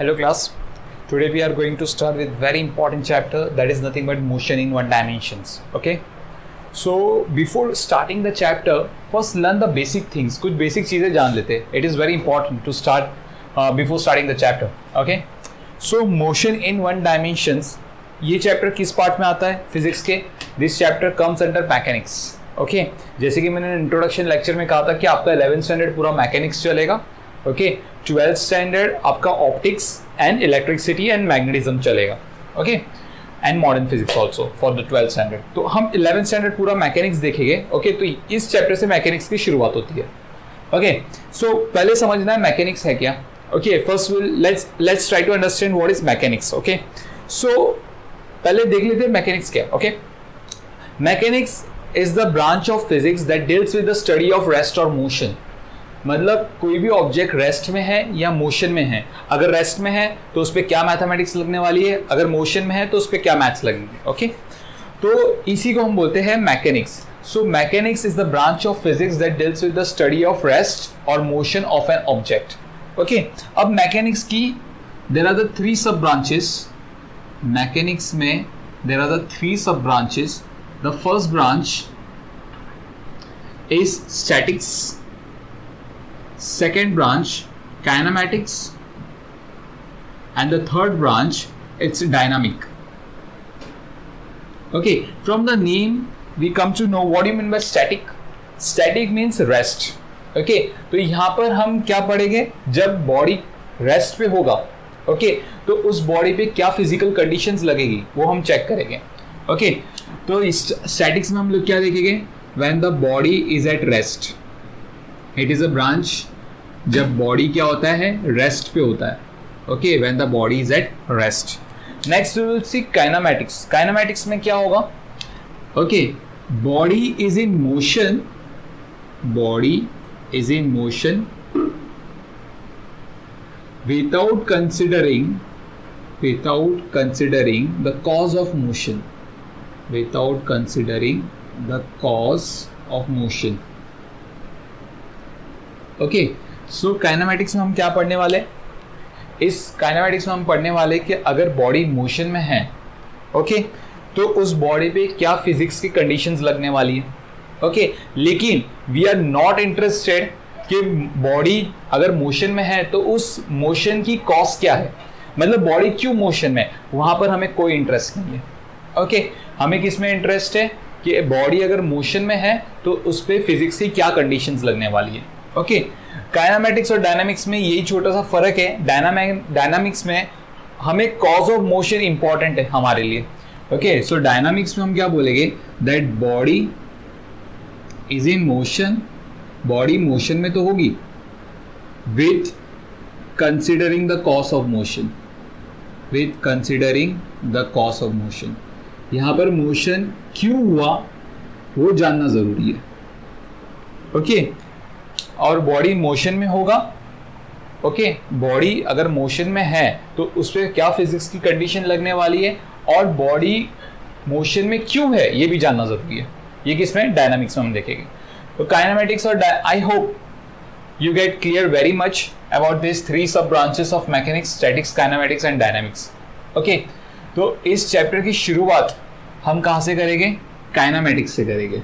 Hello class. Today we are going to start with very important chapter that is nothing but motion in one dimensions. Okay. So before starting the chapter, first learn the basic things. कुछ basic चीज़ें जान लेते हैं. It is very important to start before starting the chapter. Okay. So motion in one dimensions. ये chapter किस part में आता है फिजिक्स के? This chapter comes under mechanics. Okay, जैसे कि मैंने इंट्रोडक्शन लेक्चर में कहा था कि आपका 11th स्टैंडर्ड पूरा मैकेनिक्स चलेगा. ओके, 12th स्टैंडर्ड आपका optics and electricity and magnetism चलेगा. Okay, and modern physics also for the 12th standard. तो हम 11th स्टैंडर्ड पूरा मैकेनिक्स देखेंगे. ओके, तो इस चैप्टर से मैकेनिक्स की शुरुआत होती है. ओके, सो पहले समझना है मैकेनिक्स है क्या. Okay, first let's try to understand what is mechanics. Okay, so पहले देख लेते हैं मैकेनिक्स क्या. Okay, mechanics is the branch of physics that deals with the study of rest और मोशन. मतलब कोई भी ऑब्जेक्ट रेस्ट में है या मोशन में है. अगर रेस्ट में है तो उस पर क्या मैथमेटिक्स लगने वाली है, अगर मोशन में है तो उस पर क्या मैथ्स लगेंगे. ओके, तो इसी को हम बोलते हैं mechanics. So mechanics is the branch of physics that deals with the study of rest और motion of an object. Okay, अब मैकेनिक्स की there are the 3 sub branches. Mechanics में there are the 3 sub branches. The first branch is statics, second branch kinematics, and the third branch it's dynamic. Okay, from the name we come to know what do you mean by static. Static means rest. Okay, तो यहाँ पर हम क्या पढ़ेंगे, जब body rest पे होगा. Okay, तो उस बॉडी पे क्या फिजिकल कंडीशंस लगेगी वो हम चेक करेंगे. ओके, तो स्टैटिक्स में हम लोग क्या देखेंगे, when the body is at rest. It is a branch जब बॉडी क्या होता है, रेस्ट पे होता है. Okay, when the body is at rest. Next we will see kinematics. Kinematics में क्या होगा, okay, body is in motion. Body is in motion without considering the cause of motion. Without considering the cause of motion. Okay, so kinematics में हम क्या पढ़ने वाले, इस kinematics में हम पढ़ने वाले कि अगर बॉडी मोशन में है, ओके, तो उस बॉडी पे क्या फिजिक्स की कंडीशंस लगने वाली है. ओके, लेकिन वी आर नॉट इंटरेस्टेड कि बॉडी अगर मोशन में है तो उस मोशन की कॉज क्या है, मतलब बॉडी क्यों मोशन में, वहां पर हमें कोई इंटरेस्ट नहीं है. ओके, हमें किस में इंटरेस्ट है कि बॉडी अगर मोशन में है तो उस पर फिजिक्स की क्या कंडीशंस लगने वाली है. ओके, काइनेमैटिक्स और डायनामिक्स में यही छोटा सा फर्क है. डायनामिक्स में हमें कॉज ऑफ मोशन इंपॉर्टेंट है हमारे लिए. ओके, सो डायनामिक्स में हम क्या बोलेंगे, that body is in motion. Body motion में तो होगी with considering the cause of motion. With considering the cause of motion. यहाँ पर मोशन क्यों हुआ वो जानना जरूरी है. ओके, और बॉडी मोशन में होगा. ओके, बॉडी अगर मोशन में है तो उस पर क्या फिजिक्स की कंडीशन लगने वाली है और बॉडी मोशन में क्यों है ये भी जानना जरूरी है. ये किसमें, डायनामिक्स में हम देखेंगे. तो काइनेमैटिक्स और I hope you get clear very much about this 3 sub branches of mechanics, statics, kinematics and dynamics. Okay, तो इस चैप्टर की शुरुआत हम कहाँ से करेंगे, काइनेमैटिक्स से करेंगे.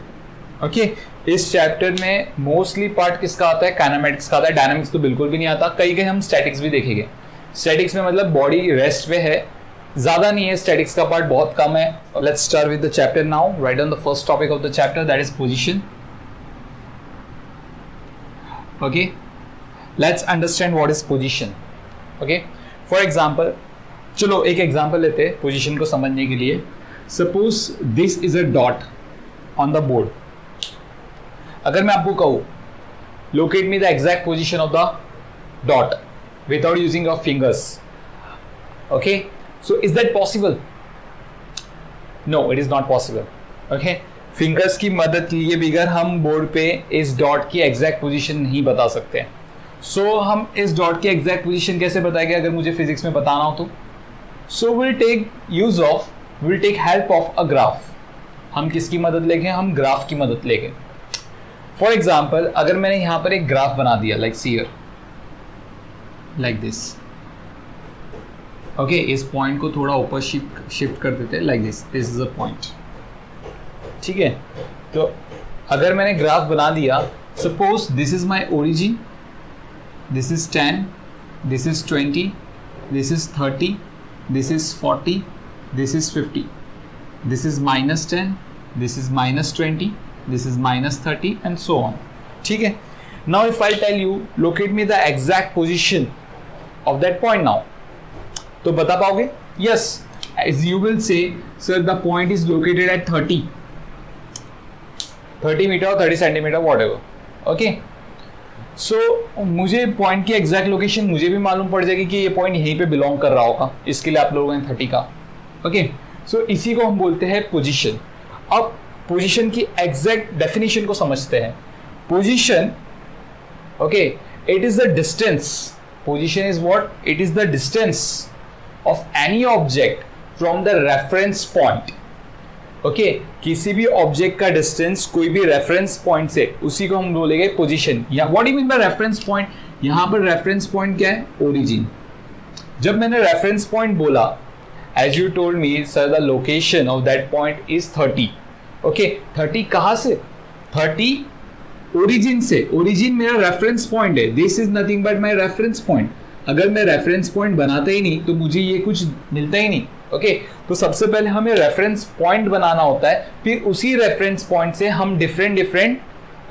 ओके, इस चैप्टर में मोस्टली पार्ट किसका आता है, काइनेमैटिक्स का आता है. डायनामिक्स तो बिल्कुल भी नहीं आता. कई हम स्टैटिक्स भी देखेंगे. स्टैटिक्स में मतलब बॉडी रेस्ट पे है, ज़्यादा नहीं है, स्टैटिक्स का पार्ट बहुत कम है. Let's start with the chapter now. Right on the first topic of the chapter, that is position. Okay, let's understand what is position. Okay, for example, चलो एक एग्जाम्पल लेते हैं पोजिशन को समझने के लिए. Suppose this is a dot on the board. अगर मैं आपको कहूँ locate me the exact position of the dot without using your fingers, okay, so is that possible? No, it is not possible. Okay, fingers की मदद लिए बगैर हम board पे इस डॉट की एग्जैक्ट पोजीशन नहीं बता सकते. सो हम इस डॉट की एग्जैक्ट पोजीशन कैसे बताएंगे अगर मुझे फिजिक्स में बताना हो तो? So will take help of a graph. हम किसकी मदद लेंगे, हम ग्राफ की मदद लेंगे. फॉर एग्जाम्पल, अगर मैंने यहाँ पर एक ग्राफ बना दिया like here, like this. Okay इस पॉइंट को थोड़ा ऊपर शिफ्ट कर देते हैं like this is a point, ठीक है। तो अगर मैंने ग्राफ बना दिया, suppose this is my origin, this is 10, this is 20, this is 30, this is 40, this is 50, this is -10, this is -20, this is -30 and so on, ठीक है। Now if I tell you locate me the exact position of that point now, तो बता पाओगे? Yes, as you will say sir the point is located at 30 meter और 30 centimeter whatever, okay. So मुझे point की exact location मुझे भी मालूम पड़ जाएगी कि ये पॉइंट यहीं पे बिलोंग कर रहा होगा, इसके लिए आप लोगों ने 30 का, ओके। सो इसी को हम बोलते हैं पोजीशन। अब पोजीशन की एग्जैक्ट डेफिनेशन को समझते हैं। Position, okay, it is the distance, position is what? It is the distance of any object from the reference point, okay. किसी भी ऑब्जेक्ट का डिस्टेंस कोई भी रेफरेंस पॉइंट से, उसी को हम बोलेंगे पोजीशन। या what you mean by reference point? यहां पर रेफरेंस पॉइंट क्या है? ओरिजिन। जब मैंने रेफरेंस पॉइंट बोला, as you told me sir the location of that point is 30, okay. 30 कहां से? 30 ओरिजिन से। ओरिजिन मेरा रेफरेंस पॉइंट है, this is nothing but my reference point. अगर मैं रेफरेंस पॉइंट बनाता ही नहीं तो मुझे ये कुछ मिलता ही नहीं, ओके। तो सबसे पहले हमें रेफरेंस पॉइंट बनाना होता है, फिर उसी रेफरेंस पॉइंट से हम डिफरेंट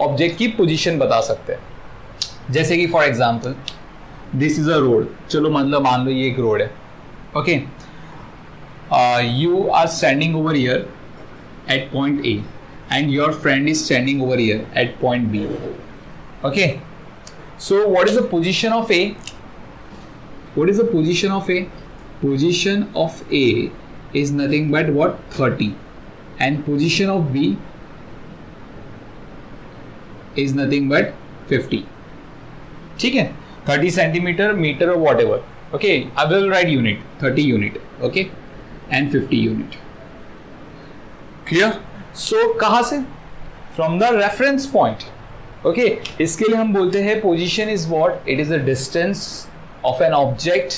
ऑब्जेक्ट की पोजीशन बता सकते हैं। जैसे कि for example this is a road, चलो मतलब मान लो ये एक रोड है, okay. You are standing over here at point A and your friend is standing over here at point B, okay. So what is the position of A? What is the position of A? Position of A is nothing but what? 30, and position of B is nothing but 50, ठीक है। 30 centimetre, metre और what ever, okay. I will write unit, 30 unit, okay, and 50 unit, clear? सो कहां से? From the reference point, okay. इसके लिए हम बोलते हैं position is what? It is the distance of an object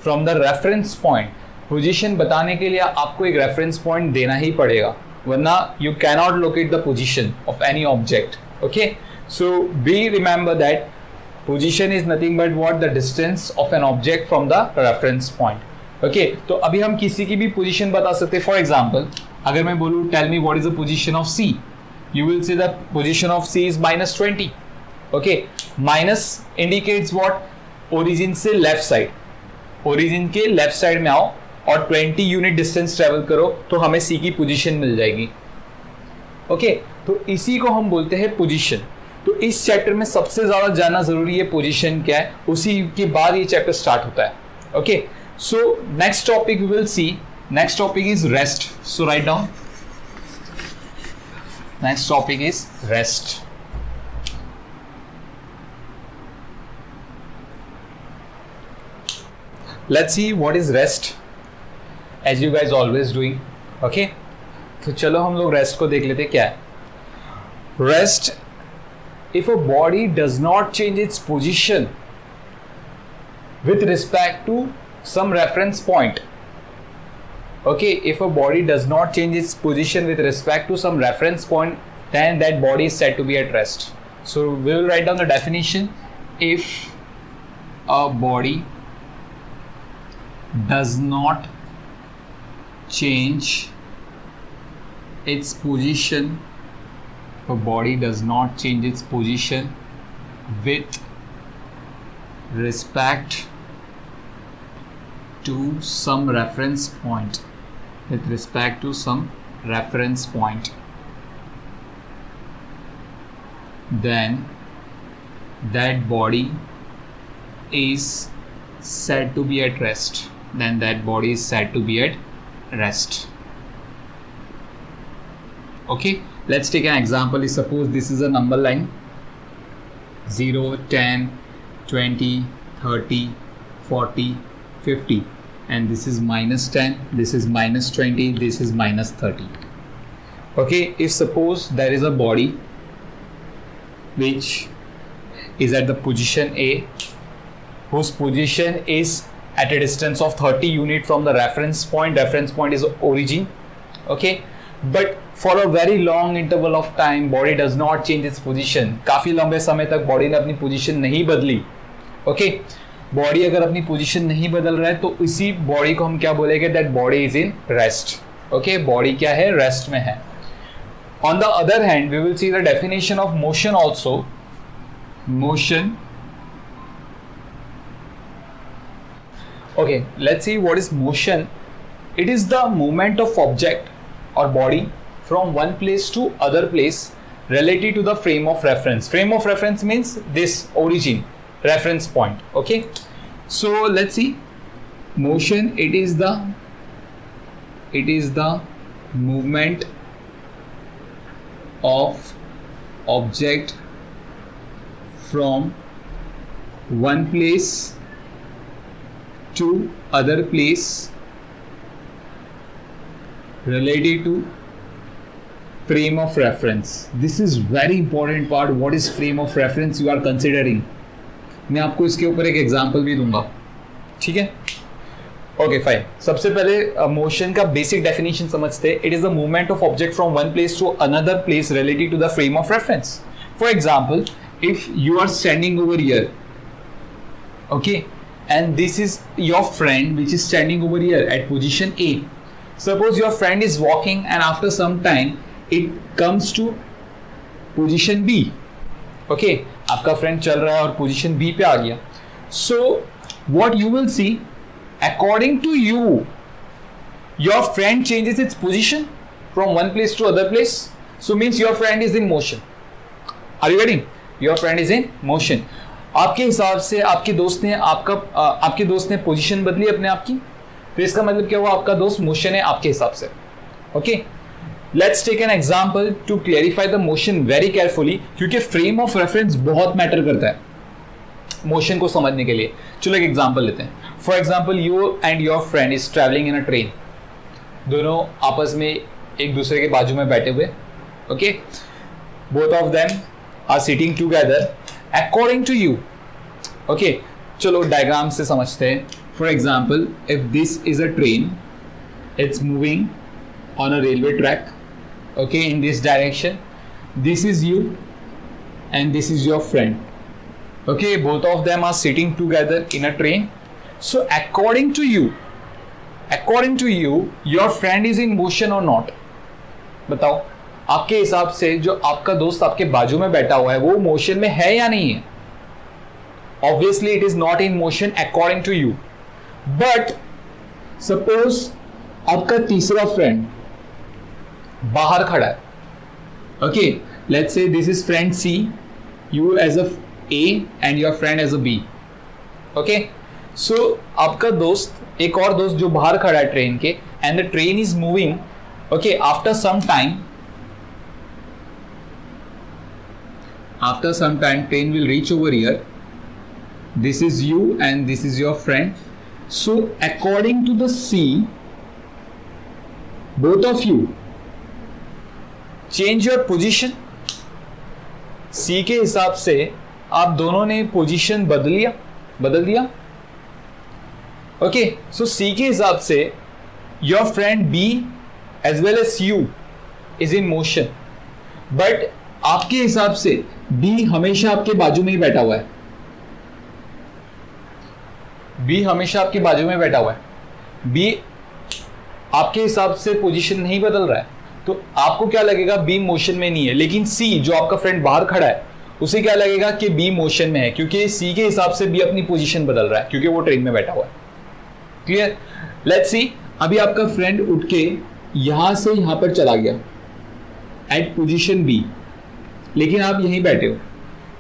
from the reference point. Position बताने के लिए आपको एक रेफरेंस पॉइंट देना ही पड़ेगा, वरना you cannot locate the position of any object, okay. So be remember that position is nothing but what? The distance of an object from the reference point, okay. तो अभी हम किसी की भी पोजीशन बता सकते हैं। फॉर एग्जाम्पल अगर मैं बोलूँ tell me what is the position of C, you will say the position of C is -20, okay. Minus indicates what? Origin से लेफ्ट साइड, ओरिजिन के लेफ्ट साइड में आओ और 20 यूनिट डिस्टेंस ट्रेवल करो तो हमें सी की पोजीशन मिल जाएगी, ओके। तो इसी को हम बोलते हैं पोजीशन। तो इस चैप्टर में सबसे ज्यादा जानना जरूरी है पोजीशन क्या है, उसी के बाद ये चैप्टर स्टार्ट होता है, okay. So next topic we will see, next topic is rest, so write down, next topic is rest. Let's see what is rest, as you guys always doing, okay. तो चलो हम लोग rest को देख लेते क्या है। Rest, if a body does not change its position with respect to some reference point, okay, if a body does not change its position with respect to some reference point, then that body is said to be at rest. So we will write down the definition. If a body does not change its position, if a body does not change its position with respect to some reference point, with respect to some reference point, then that body is said to be at rest. Then that body is said to be at rest. Okay, let's take an example. Suppose this is a number line 0, 10, 20, 30, 40, 50. And this is -10, this is -20, this is -30. Okay, if suppose there is a body which is at the position A, whose position is at a distance of 30 unit from the reference point. Reference point is origin. Okay, but for a very long interval of time body does not change its position. काफी लंबे समय तक body ने अपनी position नहीं बदली. Okay, body अगर अपनी पोजीशन नहीं बदल रहा है तो इसी बॉडी को हम क्या बोलेंगे, that body is in rest. Okay, body क्या है, रेस्ट में है. On the other hand, we will see the definition of motion also. Motion. Okay, let's see what is motion. It is the movement of object or body from one place to other place related to the frame of reference. Frame of reference means this origin, reference point. Okay, so let's see. Motion, it is the movement of object from one place to other place related to frame of reference. This is very important part. What is frame of reference you are considering? मैं आपको इसके ऊपर एक example भी दूंगा. ठीक है, okay fine. सबसे पहले मोशन का बेसिक डेफिनेशन समझते हैं. It is the movement of object from one place to another place related to the frame of reference. For example, if you are standing over here, okay, and this is your friend which is standing over here at position A. Suppose your friend is walking and after some time it comes to position B. Okay, आपका friend चल रहा है और position B पे आ गया. So what you will see, according to you, your friend changes its position from one place to other place. So means your friend is in motion. Are you getting? Your friend is in motion. आपके हिसाब से आपके दोस्त ने position बदली अपने आप की, तो इसका मतलब क्या हुआ, आपका दोस्त मोशन है आपके हिसाब से. Okay, let's take an example to clarify the motion very carefully, क्योंकि फ्रेम ऑफ रेफरेंस बहुत मैटर करता है मोशन को समझने के लिए. चलो एक एग्जांपल लेते हैं. For example, you and your friend is travelling in a train. दोनों आपस में एक दूसरे के बाजू में बैठे हुए. Okay, both of them are sitting together according to you. Okay, चलो डायग्राम से समझते हैं. For example, if this is a train, it's moving on a railway track. Okay, in this direction. This is you and this is your friend. Okay, both of them are sitting together in a train. So according to you, your friend is in motion or not? बताओ, आपके हिसाब से जो आपका दोस्त आपके बाजू में बैठा हुआ है वो मोशन में है या नहीं है? Obviously it is not in motion according to you. But suppose आपका तीसरा फ्रेंड बाहर खड़ा है. Okay, let's say this is friend C, you as a A and your friend as a B. Okay, so आपका दोस्त, एक और दोस्त जो बाहर खड़ा है ट्रेन के, and the train is moving. Okay, after some time train will reach over here. This is you and this is your friend. So according to the C, both of you change your position. C के हिसाब से आप दोनों ने position बदल दिया. Okay, सो C के हिसाब से your friend B as well as you is in motion. But आपके हिसाब से B हमेशा आपके बाजू में ही बैठा हुआ है. B हमेशा आपके बाजू में बैठा हुआ है. B आपके हिसाब से पोजीशन नहीं बदल रहा है, तो आपको क्या लगेगा, B मोशन में नहीं है. लेकिन C जो आपका फ्रेंड बाहर खड़ा है उसे क्या लगेगा कि B मोशन में है, क्योंकि C के हिसाब से B अपनी पोजीशन बदल रहा है क्योंकि वो ट्रेन में बैठा हुआ है. क्लियर? Let's see. अभी आपका फ्रेंड उठ के यहां से यहां पर चला गया एट पोजीशन B, लेकिन आप यहीं बैठे हो,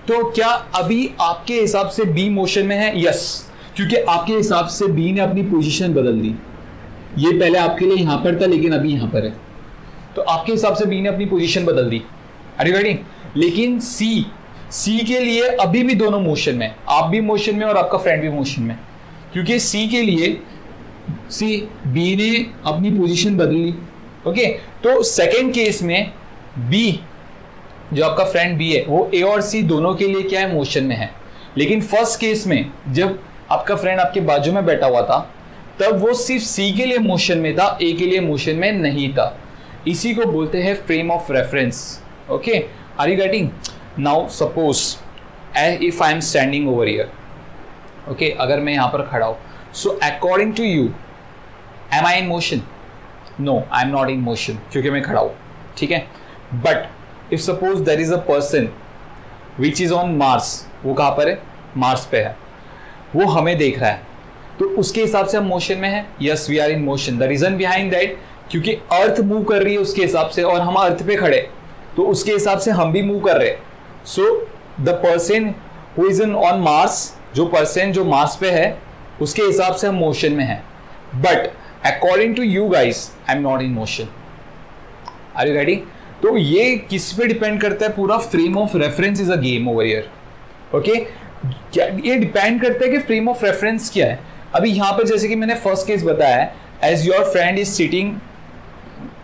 तो क्या अभी आपके हिसाब से B मोशन में है? यस, क्योंकि आपके हिसाब से B ने अपनी पोजीशन बदल दी. ये पहले आपके लिए यहां पर था लेकिन अभी यहां पर है, तो आपके हिसाब से B ने अपनी पोजीशन बदल दी. Are you getting? लेकिन C के लिए अभी भी दोनों मोशन में, आप भी मोशन में और आपका फ्रेंड भी मोशन में, क्योंकि C के लिए B ने अपनी पोजीशन बदल ली. ओके, तो सेकेंड केस में B जो आपका फ्रेंड B है वो A और C दोनों के लिए क्या है, मोशन में है. लेकिन फर्स्ट केस में जब आपका फ्रेंड आपके बाजू में बैठा हुआ था, तब वो सिर्फ सी के लिए मोशन में था, ए के लिए मोशन में नहीं था। इसी को बोलते हैं frame of reference. Okay, are you getting? Now suppose if I am standing over here, okay, अगर मैं यहाँ पर खड़ा हूँ, so according to you am I in motion? No, I am not in motion, क्योंकि मैं खड़ा हूँ, ठीक है। But if suppose there is a person which is on Mars, वो कहाँ पर है? मार्स पे है, वो हमें देख रहा है, तो उसके हिसाब से हम मोशन में हैं। Yes, we are in motion. The reason behind that, क्योंकि अर्थ मूव कर रही है उसके हिसाब से, और हम अर्थ पे खड़े, तो उसके हिसाब से हम भी मूव कर रहे हैं। So the person who is on Mars, जो पर्सन जो मार्स पे है, उसके हिसाब से हम मोशन में हैं। But according to you guys, I am not in motion. Are you ready? तो ये किस पे डिपेंड करता है? पूरा frame of reference is a game over here. Okay, ये डिपेंड करता है कि फ्रेम ऑफ रेफरेंस क्या है। अभी यहाँ पर जैसे कि मैंने फर्स्ट केस बताया है, as your friend is sitting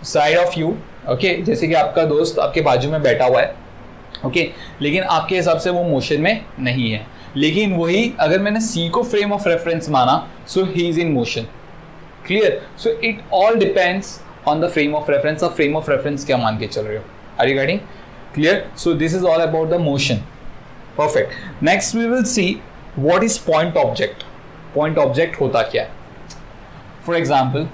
side of you, okay, जैसे कि आपका दोस्त आपके बाजू में बैठा हुआ है, ओके, लेकिन आपके हिसाब से वो मोशन में नहीं है। लेकिन वही अगर मैंने सी को फ्रेम ऑफ रेफरेंस माना, so he is in motion. Clear? So it all depends on the frame of reference. अब फ्रेम ऑफ रेफरेंस क्या मान के चल रहे हो? Are you getting? Clear? So this is all about the motion. Perfect. Next we will see what is point object. Point object होता क्या है? For example,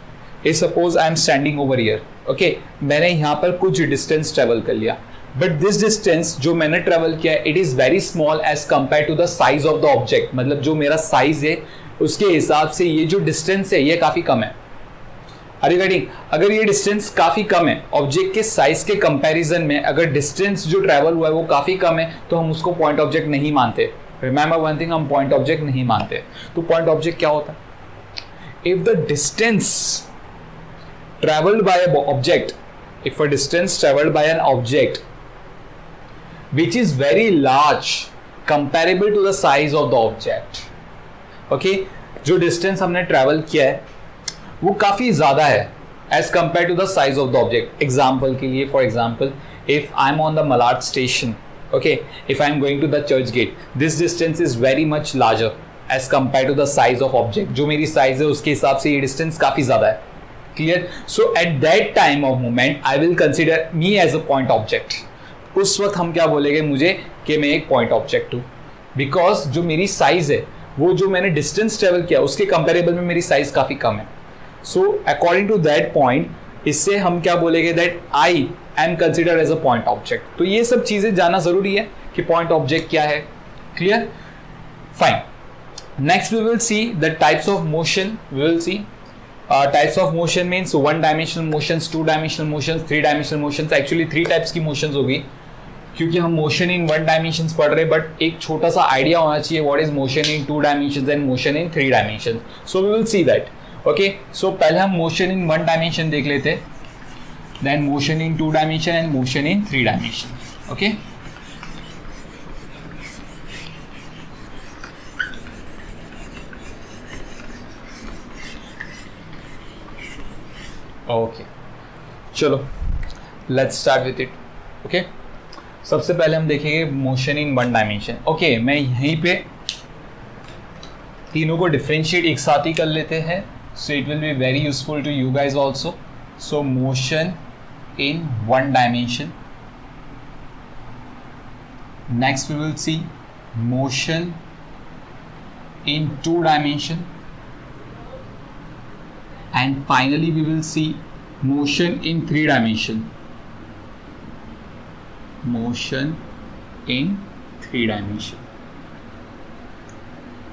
if suppose I am standing over here, okay, मैंने यहाँ पर कुछ distance travel कर लिया, but this distance जो मैंने ट्रेवल किया it is very small as compare to the size of the object. मतलब जो मेरा साइज है उसके हिसाब से ये जो डिस्टेंस है ये काफी कम है। Are you getting? अगर ये डिस्टेंस काफी कम है ऑब्जेक्ट के साइज के कंपैरिजन में, अगर डिस्टेंस जो ट्रेवल हुआ है वो काफी कम है, तो हम उसको पॉइंट ऑब्जेक्ट नहीं मानते। रिमेंबर वन थिंग, हम पॉइंट ऑब्जेक्ट नहीं मानते। तो पॉइंट ऑब्जेक्ट क्या होता है? If the distance travelled by a object, if a distance travelled by an object which is very large comparable to the size of the object, okay, जो distance हमने travel किया है वो काफ़ी ज़्यादा है as compared to the size of the object। example के लिए, for example, if I'm on the Malad station, okay, if I'm going to the church gate, this distance is very much larger as compared to the size of object। जो मेरी size है उसके हिसाब से ये distance काफ़ी ज़्यादा है। clear? so at that time of moment I will consider me as a point object। उस वक्त हम क्या बोलेंगे मुझे कि मैं एक पॉइंट ऑब्जेक्ट हूँ, बिकॉज जो मेरी साइज है वो जो मैंने डिस्टेंस ट्रेवल किया उसके कंपेरेबल में मेरी साइज काफ़ी कम है। So according to that point, इससे हम क्या बोलेंगे that I am consider as a point object. तो ये सब चीज़ें जानना ज़रूरी है कि पॉइंट ऑब्जेक्ट क्या है। Clear? Fine. Next we will see the types of motion. We will see types of motion means one dimensional motions, two dimensional motions, three dimensional motions. Actually three types की motions होगी क्योंकि हम motion in one dimension पढ़ रहे हैं, but एक छोटा सा आइडिया होना चाहिए what is motion in two dimension and motion in three dimension. So we will see that. Okay, so पहले हम मोशन इन वन डायमेंशन देख लेते, then motion in two dimension and motion in three dimension. Okay, okay, चलो let's start with it. Okay, सबसे पहले हम देखेंगे motion in one dimension. Okay, मैं यहीं पे तीनों को डिफरेंशिएट एक साथ ही कर लेते हैं, so it will be very useful to you guys also. So motion in one dimension, next we will see motion in two dimension, and finally we will see motion in three dimension। motion in three dimension,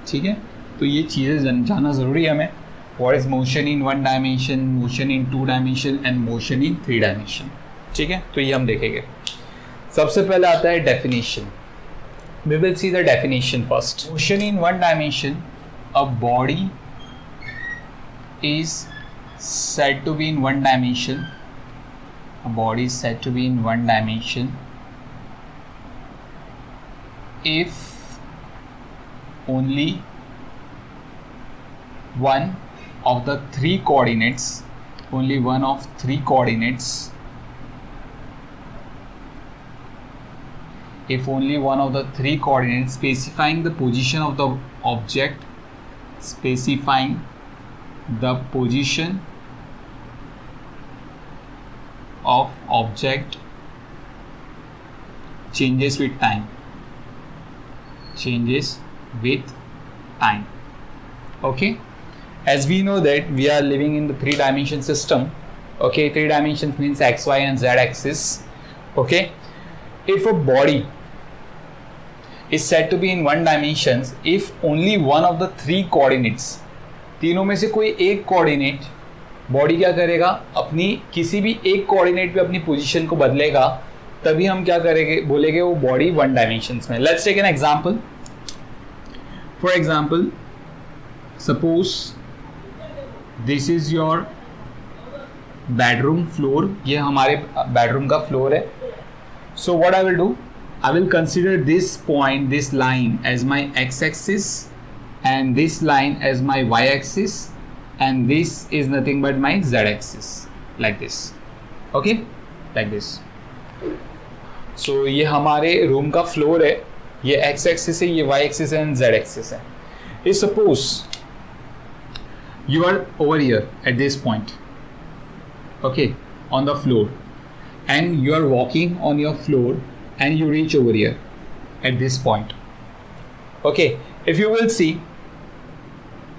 ठीक है। तो ये चीज़ें जानना ज़रूरी है हमें, what is motion in one dimension, motion in two dimension and motion in three dimension। ठीक है, तो ये हम देखेंगे। सबसे पहले आता है definition। we will see the definition first। motion in one dimension, a body is said to be in one dimension, a body is said to be in one dimension if only one of the three coordinates, only one of three coordinates, if only one of the three coordinates specifying the position of the object specifying the position of object changes with time. Okay, as we know that we are living in the 3-dimension system. Okay, 3 dimensions means x, y and z axis. Okay, if a body is said to be in 1 dimensions if only one of the 3 coordinates, तीनों में से कोई एक coordinate body क्या करेगा, अपनी किसी भी एक कोऑर्डिनेट पे अपनी पोजीशन को बदलेगा, तभी हम क्या करेंगे, बोलेंगे वो बॉडी 1 डायमेंशंस में. Let's take an example. For example, suppose this is your bedroom floor. ये हमारे बेडरूम का फ्लोर है. So what I will do, I will consider this point, this line as my x-axis and this line as my y-axis and this is nothing but my z-axis, like this. Okay, like this. So ये हमारे room का floor है, ये x-axis है, ये y-axis है and z-axis है. If suppose you are over here at this point, okay, on the floor, and you are walking on your floor and you reach over here at this point. Okay, if you will see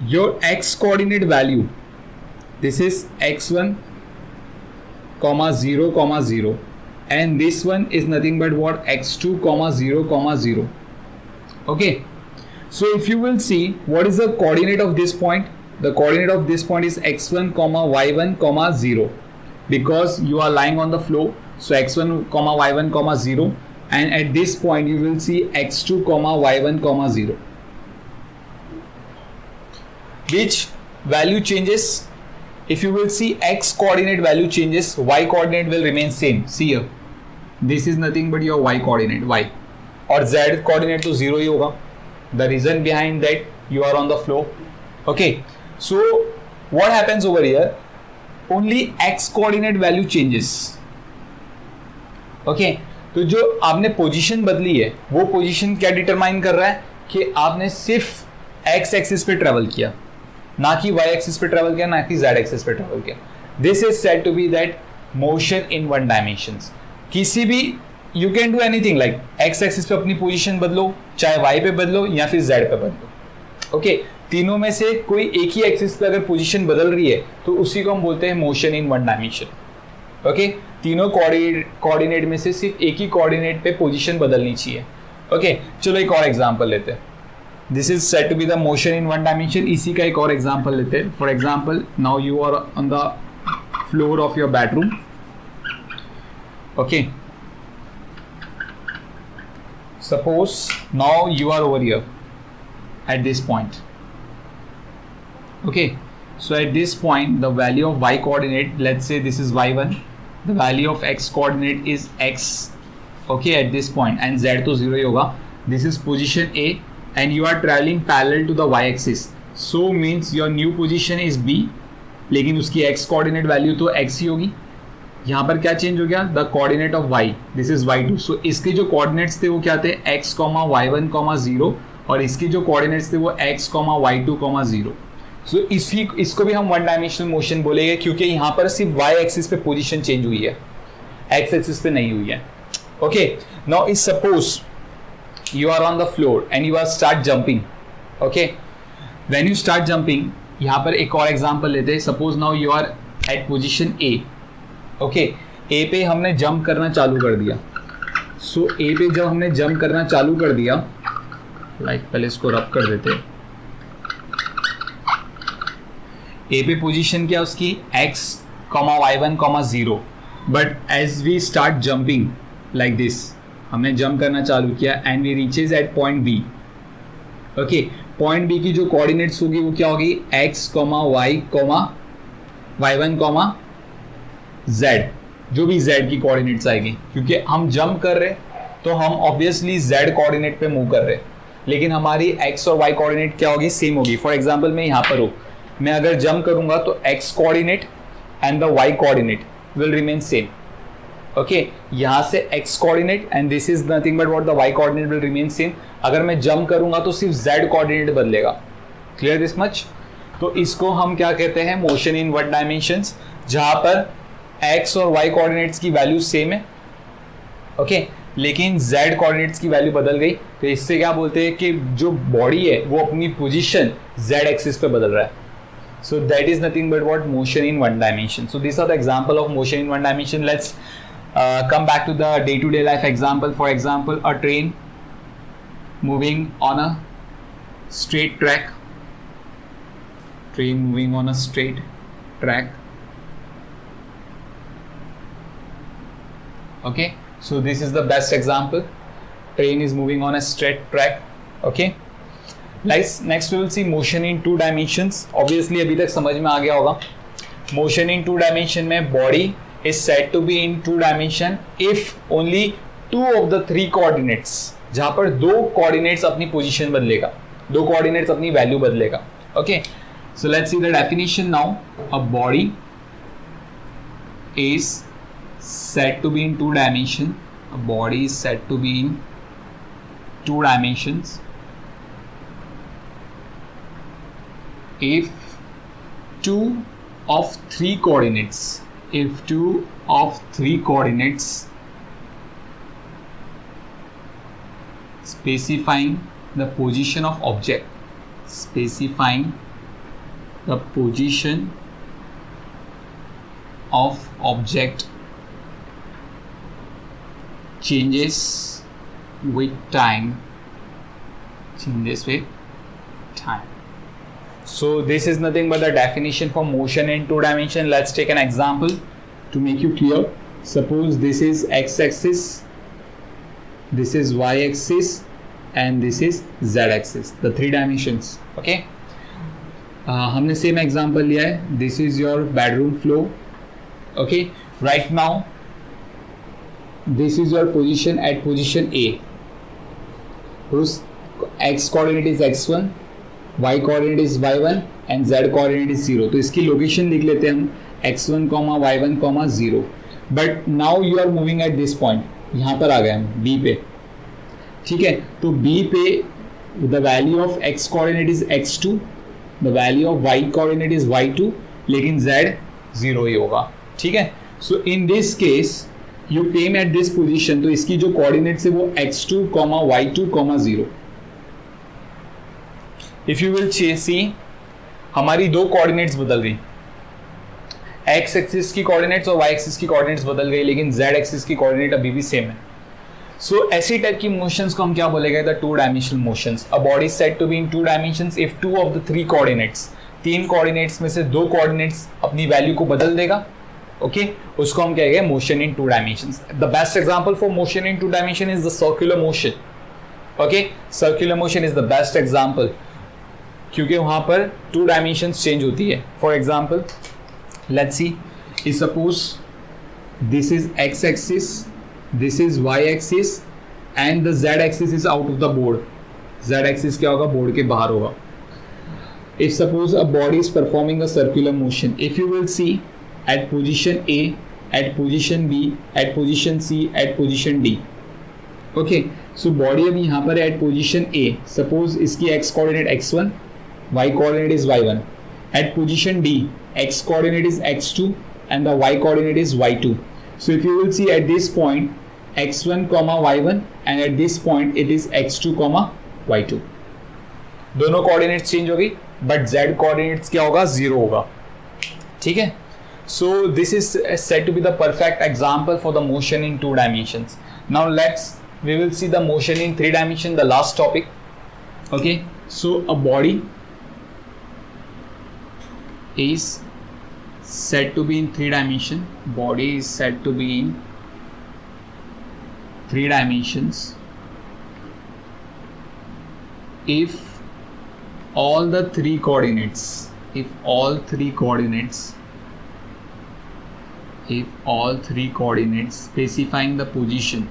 your x coordinate value, this is x1 comma 0 comma 0 and this one is nothing but what, x2 comma 0 comma 0. Okay, so if you will see what is the coordinate of this point, the coordinate of this point is x1 comma y1 comma 0 because you are lying on the floor. So x1 comma y1 comma 0 and at this point you will see x2 comma y1 comma 0. Which value changes? If you will see, x coordinate value changes, y coordinate will remain same. See here, this is nothing but your y coordinate, y, और z coordinate तो 0 ही होगा. The reason behind that, you are on the floor. Okay, so what happens over here, only x coordinate value changes. Okay, तो जो आपने position बदली है वो पोजीशन क्या डिटरमाइन कर रहा है कि आपने सिर्फ एक्स एक्सिस पे ट्रेवल किया, ना कि वाई एक्सिस पे ट्रेवल किया, ना कि जेड एक्सिस पे ट्रेवल किया. This is said to be that motion in 1 dimensions. किसी भी you can do anything, like X axis पे अपनी पोजीशन बदलो, चाहे वाई पे बदलो या फिर जेड पे बदलो. ओके, तीनों में से कोई एक ही एक्सिस पे अगर पोजीशन बदल रही है तो उसी को हम बोलते हैं मोशन इन 1 डायमेंशन. ओके, तीनों कोऑर्डिनेट में से सिर्फ एक ही कोऑर्डिनेट पे पोजीशन बदलनी चाहिए. ओके, चलो एक और एग्जांपल लेते हैं. This is said to be the motion in 1 dimension. इसी का एक और एग्जांपल लेते हैं. For example, now you are on the floor of your bedroom. Okay, suppose now you are over here at this point. Okay, so at this point the value of y coordinate, let's say this is y1, the value of x coordinate is x. Okay, at this point, and z to 0 ही होगा. This is position A and you are traveling parallel to the y axis, so means your new position is B, लेकिन उसकी x coordinate value तो x ही होगी. यहाँ पर क्या change हो गया, the coordinate of y, this is y2. सो इसके जो कोऑर्डिनेट्स थे वो क्या थे, x, y1, 0 और इसके जो कोऑर्डिनेट्स थे वो x, y2, 0. सो इसको भी हम 1 डायमेंशनल मोशन बोलेंगे क्योंकि यहाँ पर सिर्फ y एक्सिस पे पोजीशन चेंज हुई है, x एक्सिस पे नहीं हुई है. Okay, now is suppose you are on the floor and you are start jumping. Okay, when you start jumping, यहाँ पर एक और एग्जांपल लेते हैं. Suppose now you are at position A. Okay, A पे हमने जंप करना चालू कर दिया. सो ए पे जब हमने जंप करना चालू कर दिया, लाइक पहले इसको रब कर देते. ए पे पोजीशन क्या उसकी, x, y1, 0. But as we start jumping like this, हमने जंप करना चालू किया and we reaches at point B. Okay, point B की जो कोऑर्डिनेट्स होगी वो क्या होगी, x, y, y1, z, जो भी z की कोऑर्डिनेट्स आएगी. क्योंकि हम जंप कर रहे तो हम ऑब्वियसली z कोऑर्डिनेट पे मूव कर रहे, लेकिन हमारी x और y कोऑर्डिनेट क्या होगी, सेम होगी. फॉर एग्जांपल मैं यहाँ पर हूँ, मैं अगर जंप करूंगा तो x coordinate and the y coordinate will remain same. Okay, यहाँ से x coordinate and this is nothing but what, the y coordinate will remain same. अगर मैं जंप करूंगा तो सिर्फ z कोऑर्डिनेट बदलेगा. Clear this much? तो इसको हम क्या कहते हैं, मोशन इन वन डायमेंशंस, जहां पर x और y कोऑर्डिनेट्स की वैल्यू सेम है, ओके, लेकिन z कोऑर्डिनेट्स की वैल्यू बदल गई। तो इससे क्या बोलते हैं कि जो बॉडी है वो अपनी पोजीशन z एक्सिस पे बदल रहा है। So that is nothing but what? Motion in one dimension. So these are the example of motion in one dimension. Let's come back to the day-to-day life example. For example, a train moving on a straight track. Train moving on a straight track. Okay. So this is the best example. Train is moving on a straight track. Okay. Next we will see motion in two dimensions. Obviously अभी तक समझ में आ गया होगा। Motion in two dimension में body is said to be in two dimension if only two of the three coordinates, जहाँ पर दो coordinates अपनी position बदलेगा, दो coordinates अपनी value बदलेगा। Okay, so let's see the definition now. A body is said to be in two dimension. A body is said to be in two dimensions if two of three coordinates specifying the position of object changes with time. So this is nothing but the definition for motion in two dimension. Let's take an example to make you clear. Suppose this is x-axis, this is y-axis, and this is z-axis, the three dimensions. Okay. हमने same example लिया है. This is your bedroom floor. Okay. Right now, this is your position at position A, whose x coordinate is x1, y coordinate is y1 and z coordinate is 0. तो इसकी location लिख लेते हैं हम x1, y1, 0. But now you are moving at this point, यहाँ पर आ गए हम B पे, ठीक है. तो B पे the value of x coordinate is x2, the value of y coordinate is y2, लेकिन z 0 ही होगा, ठीक है. So in this case you came at this position, तो इसकी जो कोऑर्डिनेट्स है वो x2, y2, 0. If you will see, हमारी दो कोऑर्डिनेट्स बदल गई, x एक्सिस की कोऑर्डिनेट्स और y एक्सिस की कोऑर्डिनेट्स बदल गई, लेकिन z एक्सिस की कोऑर्डिनेट अभी भी सेम है. सो ऐसी टाइप की मोशंस को हम क्या बोलेंगे? The two dimensional motions. A body is said to be in two dimensions if two of the three coordinates, तीन कोऑर्डिनेट्स में से दो कोऑर्डिनेट्स अपनी वैल्यू को बदल देगा. ओके, उसको हम कहेंगे motion in two dimensions. The best example for motion in two dimension is the circular motion. Okay, circular motion is the best example, क्योंकि वहां पर टू डायमेंशंस चेंज होती है. For example, let's see, if suppose this is x axis, this is y axis and the z axis is out of the board. z axis क्या होगा? Board के बाहर होगा. If suppose a body is performing a circular motion, if you will see at position A, at position B, at position C, at position D. Okay, so body अभी यहाँ पर है at position A. Suppose इसकी x coordinate x1, y coordinate is y1. At position D, x coordinate is x2 and the y coordinate is y2. So if you will see at this point x1, y1 and at this point it is x2, y2. दोनों coordinates change हो गई, but z coordinates क्या होगा? 0 होगा, ठीक है. So this is said to be the perfect example for the motion in two dimensions. Now we will see the motion in three dimension, the last topic. Okay, so a body is said to be in three dimension. Body is said to be in three dimensions if all three coordinates specifying the position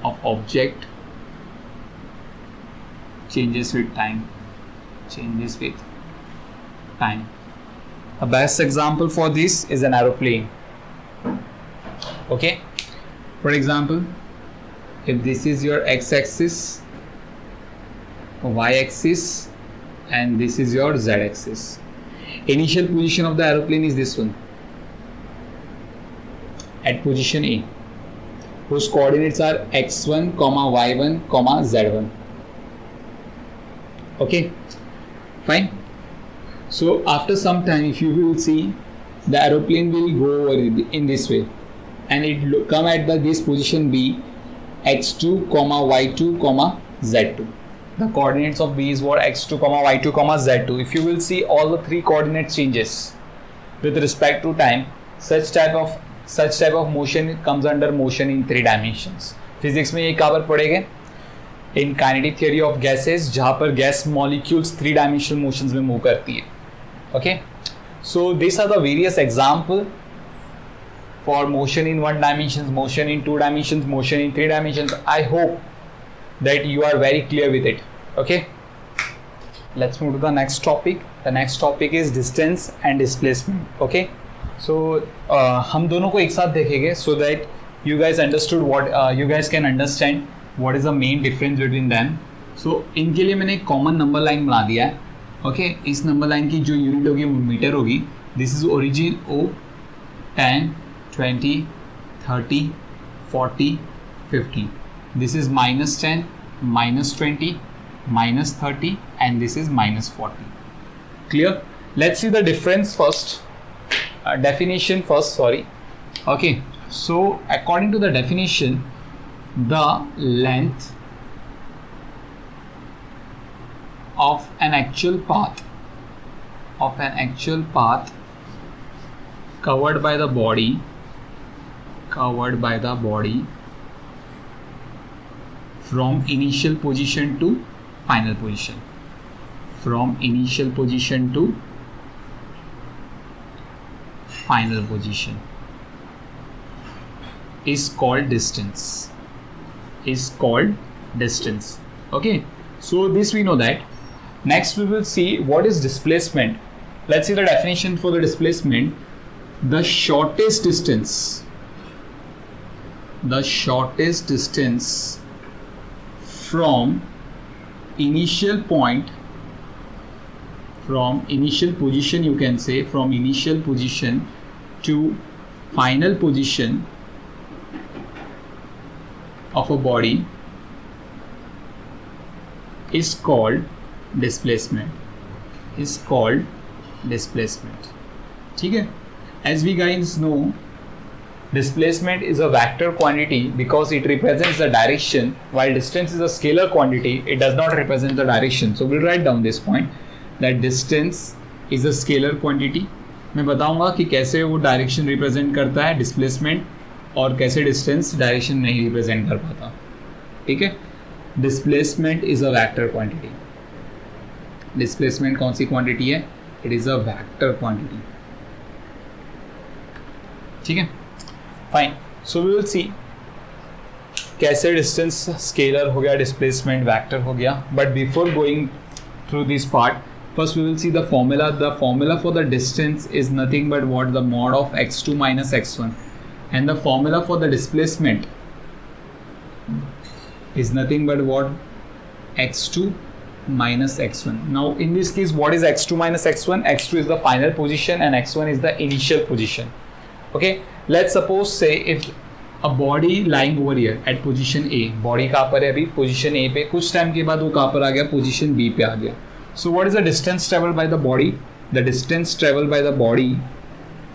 of object changes with time. A best example for this is an aeroplane. Okay, For example, if this is your x-axis, y-axis, and this is your z-axis, initial position of the aeroplane is this one at position A, whose coordinates are x1, y1, z1. Okay, fine. So after some time, if you will see, the aeroplane will go over in this way, and it will come at this position B, x2, y2, z2. The coordinates of B is what? x2, y2, z2. If you will see, all the three coordinate changes with respect to time, such type of motion comes under motion in 3 dimensions. Physics में ये कहाँ पर पढ़ेंगे? In kinetic theory of gases, जहाँ पर gas molecules 3 dimensional motions में move करती है. Okay, so these are the various example for motion in 1 dimensions, motion in 2 dimensions, motion in 3 dimensions. I hope that you are very clear with it. Okay, let's move to the next topic. The next topic is distance and displacement. Okay, so हम दोनों को एक साथ देखेंगे so that you guys understood what you guys can understand what is the main difference between them. So इनके लिए मैंने एक कॉमन नंबर लाइन बना दिया है. ओके, इस नंबर लाइन की जो यूनिट होगी वो मीटर होगी. This is origin O, 10, 20, 30, 40, 50. This is -10, -20, -30, and this is -40. Clear? Let's see the difference first. Definition first, sorry. Okay, so according to the definition, the length of an actual path covered by the body from initial position to final position, is called distance. Okay, so this we know that. Next we will see what is displacement. Let's see the definition for the displacement. The shortest distance from initial point, from initial position, you can say, from initial position to final position of a body is called displacement. ठीक है? As we guys know, displacement is a vector quantity because it represents the direction, while distance is a scalar quantity. It does not represent the direction. So we'll write down this point that distance is a scalar quantity. मैं बताऊंगा कि कैसे वो direction represent करता है displacement, और कैसे distance direction नहीं रिप्रेजेंट कर पाता. ठीक है? Displacement is a vector quantity. Displacement कौन सी क्वांटिटी है? It is a vector quantity. ठीक है, fine. So we will see कैसे डिस्टेंस स्केलर हो गया, डिस्प्लेसमेंट वेक्टर हो गया. But before going through this part, first we will see the formula. The formula for the distance is nothing but what? The mod of x2 minus x1, and the formula for the displacement is nothing but what? x2 minus x1. Now in this case, what is x2 minus x1? x2 is the final position and x1 is the initial position. Okay, let's suppose say if a body lying over here at position A, body कहाँ पर है अभी? position A पे. कुछ time के बाद वो कहाँ पर आ गया? position B पे आ गया. So what is the distance traveled by the body? The distance traveled by the body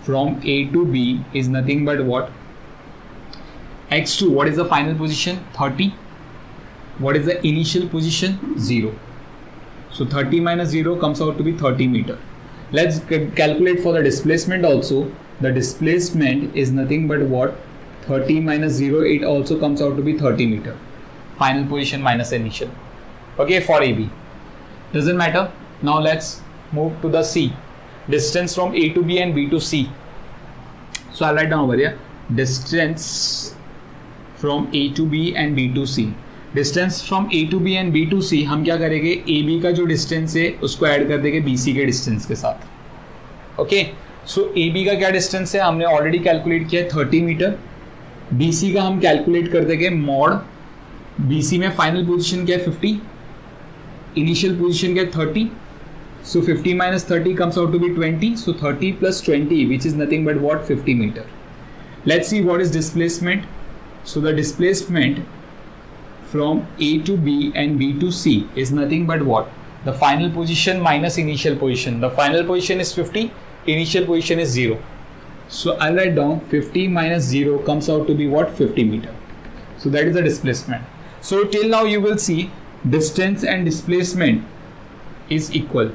from A to B is nothing but what? x2. What is the final position? 30. What is the initial position? 0. So 30 minus 0 comes out to be 30 meter. Let's calculate for the displacement also. The displacement is nothing but what? 30 minus 0, it also comes out to be 30 meter. Final position minus initial. Okay, for AB. Doesn't matter. Now let's move to the C. Distance from A to B and B to C. So I'll write down over here. Distance from A to B and B to C. Distance from A to B and B to C, हम क्या करेंगे? AB का जो distance है उसको add कर देंगे BC के distance के साथ. Okay. So AB का क्या distance है? हमने already calculate किया है 30 मीटर. BC का हम कैलकुलेट कर देंगे मॉड BC में फाइनल पोजीशन क्या है 50, इनिशियल पोजीशन क्या है 30, so 50 minus 30 comes out to be 20, so 30 plus 20 which is nothing but what, 50 meter. Let's see what is displacement. So the displacement from A to B and B to C is nothing but what, the final position minus initial position. The final position is 50, initial position is 0. So I'll write down 50 minus 0 comes out to be what, 50 meter. So that is the displacement. So till now you will see distance and displacement is equal.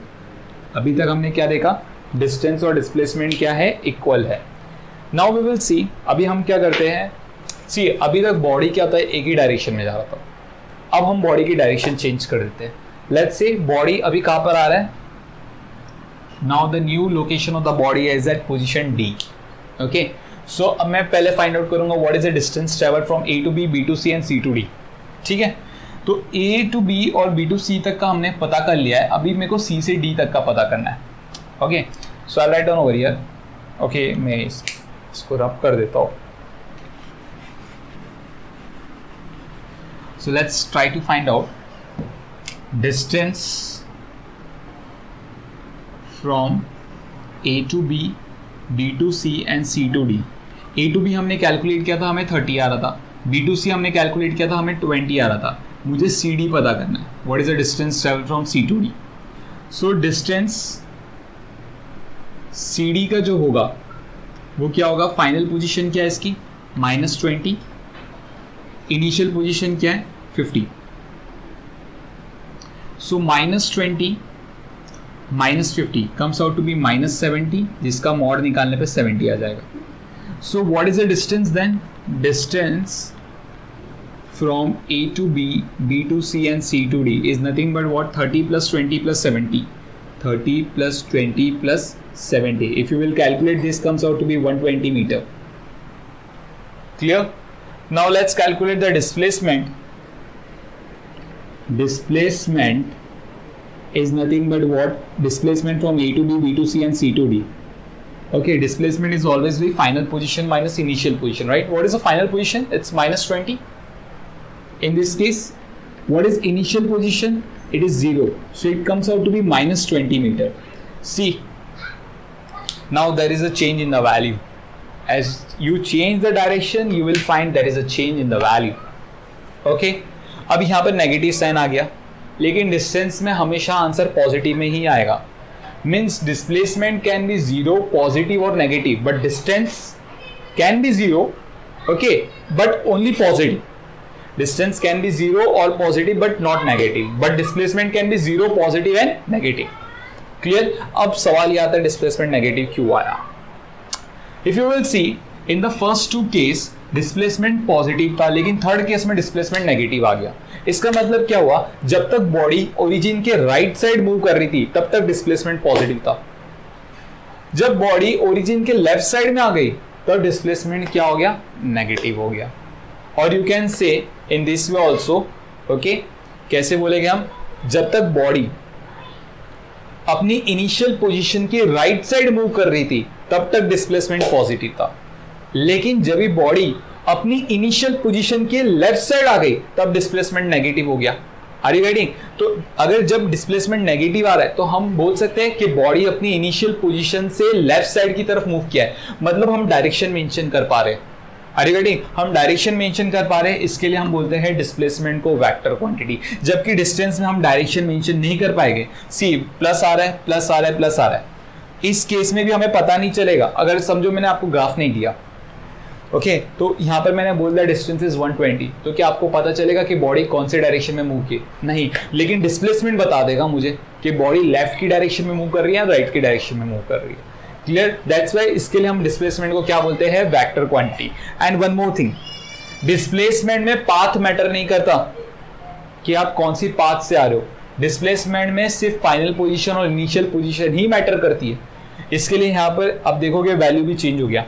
अभी तक हमने क्या देखा, distance और displacement क्या है, equal है. Now we will सी, अभी हम क्या करते हैं, सी अभी तक बॉडी क्या होता है, एक ही डायरेक्शन में जा रहा था. अब हम बॉडी की डायरेक्शन चेंज कर देते हैं. लेट्स से बॉडी अभी कहाँ पर आ रहा है, now the new location of the body is at position D. Okay, so अब मैं पहले फाइंड आउट करूंगा what is the distance travel from A to B, B to C and C to D. ठीक है, तो A to B और B to C तक का हमने पता कर लिया है. अभी मेरे को C से D तक का पता करना है. Okay, so I write down over here. Okay, मैं इसको रब कर देता हूँ. So let's try to find out distance from A to B, B to C and C to D. A to B हमने कैलकुलेट किया था, हमें 30 आ रहा था. B टू C हमने कैलकुलेट किया था, हमें 20 आ रहा था. मुझे CD पता करना है, what is the distance travel from C to D. So distance CD का जो होगा वो क्या होगा, फाइनल पोजीशन क्या है इसकी, -20, इनिशियल पोजीशन क्या है 50. So -20 -50 comes out to be -70, जिसका मॉड निकालने पे 70 आ जाएगा. So what is the distance then, distance from A to B, B to C and C to D is nothing but what, 30 plus 20 plus 70. 30 plus 20 plus 70. If you will calculate, this comes out to be 120 meter. Clear? Now let's calculate the displacement. Displacement is nothing but what, displacement from A to B, B to C and C to D. Okay, displacement is always the final position minus initial position, right? What is the final position? It's -20. In this case, what is initial position? It is 0. So it comes out to be -20 meter. See, now there is a change in the value. As you change the direction, you will find there is a change in the value. Okay? अब यहाँ पर negative sign आ गया, लेकिन distance में हमेशा answer positive में ही आएगा. Means displacement can be 0, positive और negative, but distance can be 0, okay, but only positive. Distance can be 0 or positive but not negative, but displacement can be 0, positive and negative. Clear? अब सवाल ये आता है displacement negative क्यों आया? If you will see, in the first two case displacement positive था, लेकिन third case में displacement negative आ गया. इसका मतलब क्या हुआ, जब तक बॉडी ओरिजिन के राइट साइड मूव कर रही थी तब तक डिस्प्लेसमेंट पॉजिटिव था. जब बॉडी ओरिजिन के लेफ्ट साइड में आ गई तब डिस्प्लेसमेंट क्या हो गया, नेगेटिव हो गया. और you can say in this way also, okay, कैसे बोलेंगे हम, जब तक बॉडी अपनी इनिशियल पोजीशन के राइट साइड मूव कर रही थी तब तक डिस्प्लेसमेंट पॉजिटिव था, लेकिन जब भी बॉडी अपनी इनिशियल पोजीशन के लेफ्ट साइड आ गई तब डिस्प्लेसमेंट नेगेटिव हो गया. Are you getting? तो अगर जब डिस्प्लेसमेंट नेगेटिव आ रहा है तो हम बोल सकते हैं कि बॉडी अपनी इनिशियल पोजीशन से लेफ्ट साइड की तरफ मूव किया है, मतलब हम डायरेक्शन मेंशन कर पा रहे हैं. Are you getting? हम डायरेक्शन मेंशन कर पा रहे हैं, इसके लिए हम बोलते हैं डिस्प्लेसमेंट को वेक्टर क्वांटिटी. जबकि डिस्टेंस में हम डायरेक्शन मेंशन नहीं कर पाएंगे. सी प्लस आ रहा है, प्लस आ रहा है, प्लस आ रहा है, इस केस में भी हमें पता नहीं चलेगा अगर समझो मैंने आपको ग्राफ नहीं दिया. ओके, तो यहाँ पर मैंने बोल दिया डिस्टेंस इज 120, तो क्या आपको पता चलेगा कि बॉडी कौन से डायरेक्शन में मूव की? नहीं, लेकिन डिस्प्लेसमेंट बता देगा मुझे कि बॉडी लेफ्ट की डायरेक्शन में मूव कर रही है, राइट की डायरेक्शन में मूव कर रही है. क्लियर? दैट्स वाई इसके लिए हम डिस्प्लेसमेंट को क्या बोलते हैं, vector quantity. And one more thing, displacement में पाथ मैटर नहीं करता कि आप कौन सी पाथ से आ रहे हो. डिस्प्लेसमेंट में सिर्फ फाइनल पोजीशन और इनिशियल पोजीशन ही मैटर करती है. इसके लिए यहाँ पर आप देखोगे वैल्यू भी चेंज हो गया,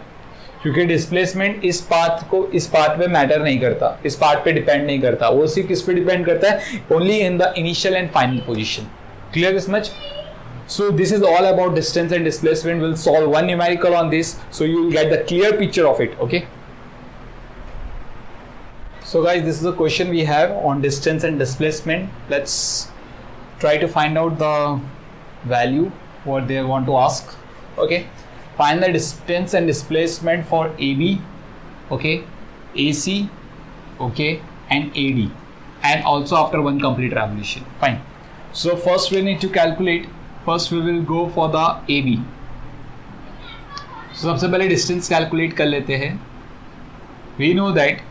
क्योंकि डिस्प्लेसमेंट इस पाथ पे मैटर नहीं करता, इस पार्ट पे डिपेंड नहीं करता. वो सिर्फ किस पे डिपेंड करता है, only in the initial and final position. Clear this much? So this is all about distance and displacement. We'll solve one numerical on this, so you will get the clear picture of it. Okay. So guys, this is a question we have on distance and displacement. Let's try to find out the value what they want to ask. Okay, find the distance and displacement for AB, okay, AC, okay, and AD, and also after one complete revolution. Fine. So first we need to calculate. First we will go for the AB. So सबसे पहले distance calculate कर लेते हैं. We know that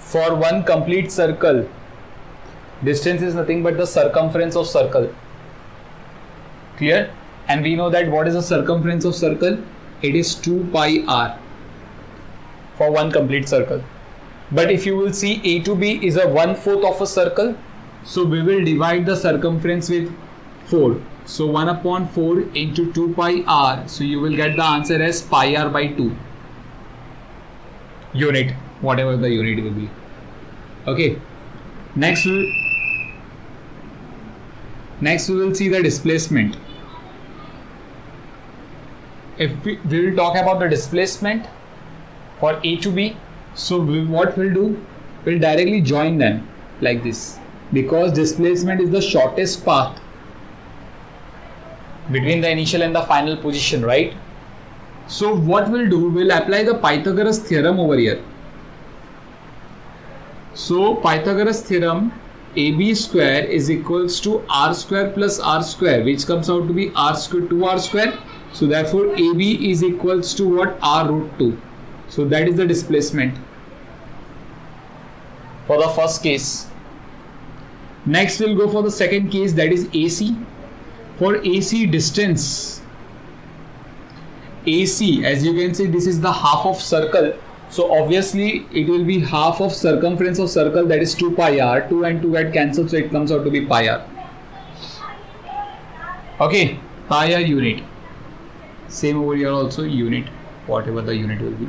for one complete circle, distance is nothing but the circumference of circle. Clear? And we know that what is the circumference of circle? It is 2 pi r for one complete circle. But if you will see, A to B is a 1/4 of a circle, so we will divide the circumference with 4. So 1/4 into 2 pi r, so you will get the answer as pi r by 2 unit, whatever the unit will be. Okay, next we will see the displacement. If we will talk about the displacement for A to B, so what we'll do, we'll directly join them like this, because displacement is the shortest path between the initial and the final position, right? So what we'll do, we'll apply the Pythagoras theorem over here. So Pythagoras theorem, AB square is equals to r square plus r square, which comes out to be r square 2r square. So therefore AB is equals to what? R root 2. So that is the displacement for the first case. Next we'll go for the second case, that is AC. For AC distance, AC, as you can see, this is the half of circle. So obviously it will be half of circumference of circle, that is 2 pi r. 2 and 2 get cancelled, so it comes out to be pi r. Okay, pi r unit. Same over here also, unit, whatever the unit will be.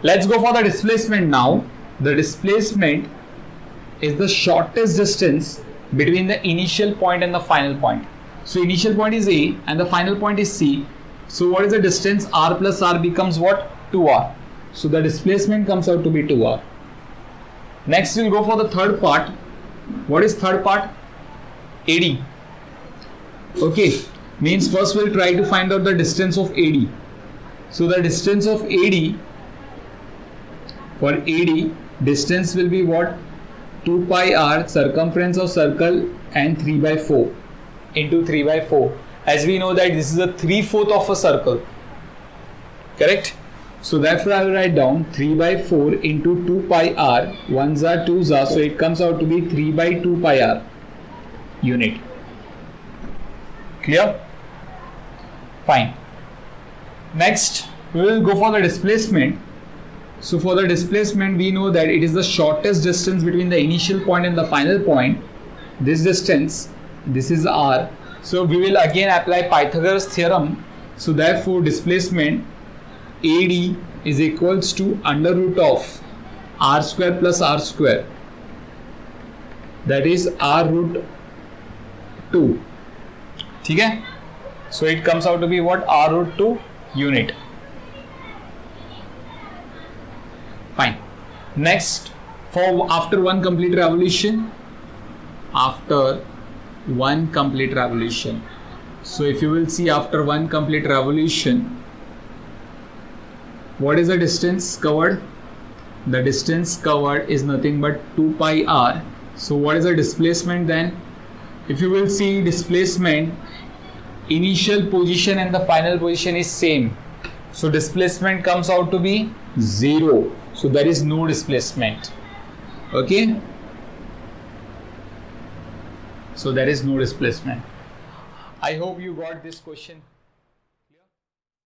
Let's go for the displacement now. The displacement is the shortest distance between the initial point and the final point. So initial point is A and the final point is C. So what is the distance? R plus R becomes what? 2R. So the displacement comes out to be 2R. Next we'll go for the third part. What is third part? AD. Okay, means first we'll try to find out the distance of AD. So the distance of AD, for AD, distance will be what? 2 pi r, circumference of circle, and 3 by 4 into 3 by 4. As we know that this is a 3/4 of a circle, correct? So therefore I will write down 3 by 4 into 2 pi r, 1s are 2s are, so it comes out to be 3 by 2 pi r unit. Clear? Fine. Next we will go for the displacement. So for the displacement, we know that it is the shortest distance between the initial point and the final point. This distance, this is r. So we will again apply Pythagoras theorem. So therefore displacement AD is equals to under root of r square plus r square, that is r root 2. ठीक है? So it comes out to be what? R root 2 unit. Fine. Next, for after one complete revolution, so if you will see, after one complete revolution, what is the distance covered? The distance covered is nothing but 2 pi r. So what is the displacement then? If you will see, displacement, initial position and the final position is same, so displacement comes out to be 0. So there is no displacement. Okay, so there is no displacement. I hope you got this question.